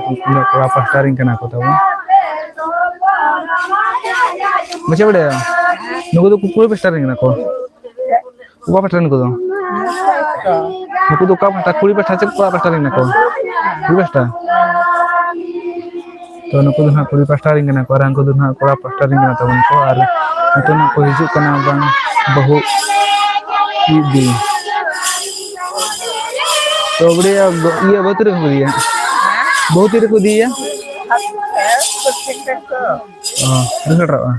kura pastaring kena ko tahu. Macam mana? Nuku tu kura pastaring kena ko. Kura pastaring ko tu. Nuku tu kau pasta kuri pasta cek kura pastaring kena ko. Kuri pasta. तो नुकु दुना कुड़ी पास्टारिंग कना को रंग दुना कोड़ा पास्टारिंग कना तवन को आर तो ना को हिजु कना बांग बहु ईदी तो बड़े ये बतरे को दिया बहुत ही को दिया हां रिजल्ट रहा